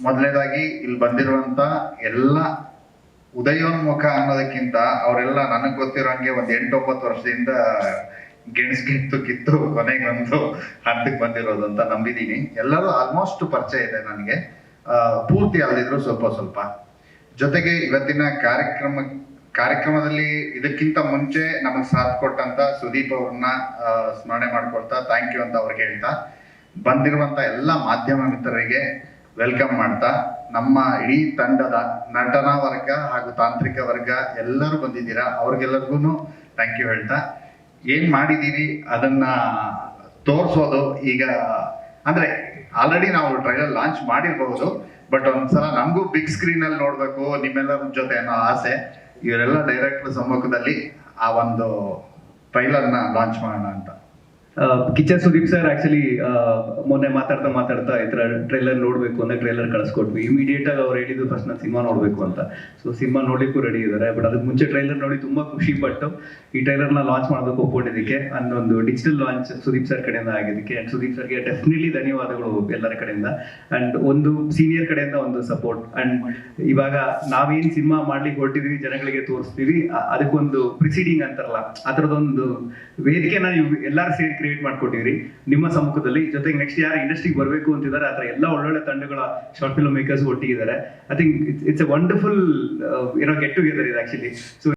ಮೊದಲನೇದಾಗಿ ಇಲ್ಲಿ ಬಂದಿರುವಂತ ಎಲ್ಲ ಉದಯೋನ್ಮುಖ ಅನ್ನೋದಕ್ಕಿಂತ ಅವರೆಲ್ಲ ನನಗೆ ಗೊತ್ತಿರೋಂಗೆ ಒಂದು 8-9 ವರ್ಷದಿಂದ ಗೆಣಸು ಕಿತ್ತು ಕೊನೆಗೆ ಒಂದು ಹಂತಕ್ಕೆ ಬಂದಿರೋದು ಅಂತ ನಂಬಿದ್ದೀನಿ. ಎಲ್ಲರೂ ಆಲ್ಮೋಸ್ಟ್ ಪರಿಚಯ ಇದೆ ನನಗೆ, ಪೂರ್ತಿ ಅಲ್ಲದಿದ್ರು ಸ್ವಲ್ಪ ಸ್ವಲ್ಪ. ಜೊತೆಗೆ ಇವತ್ತಿನ ಕಾರ್ಯಕ್ರಮದಲ್ಲಿ ಇದಕ್ಕಿಂತ ಮುಂಚೆ ನಮಗೆ ಸಾಥ್ ಕೊಟ್ಟಂತ ಸುದೀಪ್ ಅವ್ರನ್ನ ಸ್ಮರಣೆ ಮಾಡ್ಕೊಳ್ತಾ ಥ್ಯಾಂಕ್ ಯು ಅಂತ ಅವ್ರಿಗೆ ಹೇಳ್ತಾ, ಬಂದಿರುವಂತ ಎಲ್ಲ ಮಾಧ್ಯಮ ಮಿತ್ರರಿಗೆ ವೆಲ್ಕಮ್ ಮಾಡ್ತಾ, ನಮ್ಮ ಇಡೀ ತಂಡದ ನಟನಾ ವರ್ಗ ಹಾಗೂ ತಾಂತ್ರಿಕ ವರ್ಗ ಎಲ್ಲರೂ ಬಂದಿದ್ದೀರಾ, ಅವ್ರಿಗೆಲ್ಲರಿಗೂ ಥ್ಯಾಂಕ್ ಯು ಹೇಳ್ತಾ, ಏನ್ ಮಾಡಿದೀವಿ ಅದನ್ನ ತೋರಿಸೋದು ಈಗ ಅಂದ್ರೆ ಆಲ್ರೆಡಿ ನಾವು ಟ್ರೈಲರ್ ಲಾಂಚ್ ಮಾಡಿರ್ಬಹುದು, ಬಟ್ ಒಂದ್ಸಲ ನಮಗೂ ಬಿಗ್ ಸ್ಕ್ರೀನ್ ಅಲ್ಲಿ ನೋಡ್ಬೇಕು ನಿಮ್ಮೆಲ್ಲರ ಜೊತೆ ಅನ್ನೋ ಆಸೆ. ಇವರೆಲ್ಲ ಡೈರೆಕ್ಟರ್ ಸಮ್ಮುಖದಲ್ಲಿ ಆ ಒಂದು ಟ್ರೈಲರ್ನ ಲಾಂಚ್ ಮಾಡೋಣ ಅಂತ. ಕಿಚ್ಚ ಸುದೀಪ್ ಸರ್ ಆಕ್ಚುಲಿ ಮೊನ್ನೆ ಮಾತಾಡ್ತಾ ಈ ತರ ಟ್ರೈಲರ್ ನೋಡ್ಬೇಕು ಅಂದ್ರೆ ಟ್ರೈಲರ್ ಕಳಿಸ್ಕೊಟ್ವಿ. ಇಮಿಡಿಯೇಟ್ ಆಗಿ ಅವ್ರು ಹೇಳಿದ್ದು ಫಸ್ಟ್ ನಾನು ಸಿನಿಮಾ ನೋಡ್ಬೇಕು ಅಂತ. ಸೊ ಸಿನಿಮಾ ನೋಡ್ಲಿಕ್ಕೂ ರೆಡಿ ಇದ್ದಾರೆ. ಬಟ್ ಅದಕ್ಕೆ ಮುಂಚೆ ಟ್ರೈಲರ್ ನೋಡಿ ತುಂಬಾ ಖುಷಿ ಪಟ್ಟು ಈ ಟ್ರೈಲರ್ನ ಲಾಂಚ್ ಮಾಡೋದಕ್ಕೆ ಒಪ್ಕೊಂಡಿದ್ದಕ್ಕೆ ಅನ್ನೊಂದು ಡಿಜಿಟಲ್ ಲಾಂಚ್ ಸುದೀಪ್ ಸರ್ ಕಡೆಯಿಂದ ಆಗಿದ್ದಕ್ಕೆ ಅಂಡ್ ಸುದೀಪ್ ಸರ್ಗೆ ಡೆಫಿನೆಟ್ಲಿ ಧನ್ಯವಾದಗಳು ಎಲ್ಲರ ಕಡೆಯಿಂದ. ಅಂಡ್ ಒಂದು ಸೀನಿಯರ್ ಕಡೆಯಿಂದ ಒಂದು ಸಪೋರ್ಟ್. ಅಂಡ್ ಇವಾಗ ನಾವೇನ್ ಸಿನಿಮಾ ಮಾಡ್ಲಿಕ್ಕೆ ಹೊರಟಿದ್ವಿ, ಜನಗಳಿಗೆ ತೋರಿಸ್ತೀವಿ, ಅದಕ್ಕೊಂದು ಪ್ರಿಸೀಡಿಂಗ್ ಅಂತಾರಲ್ಲ ಆ ಥರದೊಂದು ವೇದಿಕೆನ ನೀವು ಎಲ್ಲರೂ ಸೇರಿ ಕ್ರಿಯೇಟ್ ಮಾಡ್ಕೊಟ್ಟಿದ್ರಿ ನಿಮ್ಮ ಸಮ್ಮುಖದಲ್ಲಿ. ಜೊತೆಗೆ ನೆಕ್ಸ್ಟ್ ಯಾರು ಇಂಡಸ್ಟ್ರಿಗೆ ಬರಬೇಕು ಅಂತಿದ್ದಾರೆ ಆ ಥರ ಎಲ್ಲ ಒಳ್ಳೊಳ್ಳೆ ತಂಡಗಳ ಶಾರ್ಟ್ ಫಿಲ್ಮ್ ಮೇಕರ್ಸ್ ಒಟ್ಟಿಗಿದ್ದಾರೆ. I think it's a wonderful get together ಇದು ಆಕ್ಚುಲಿ. ಸೊ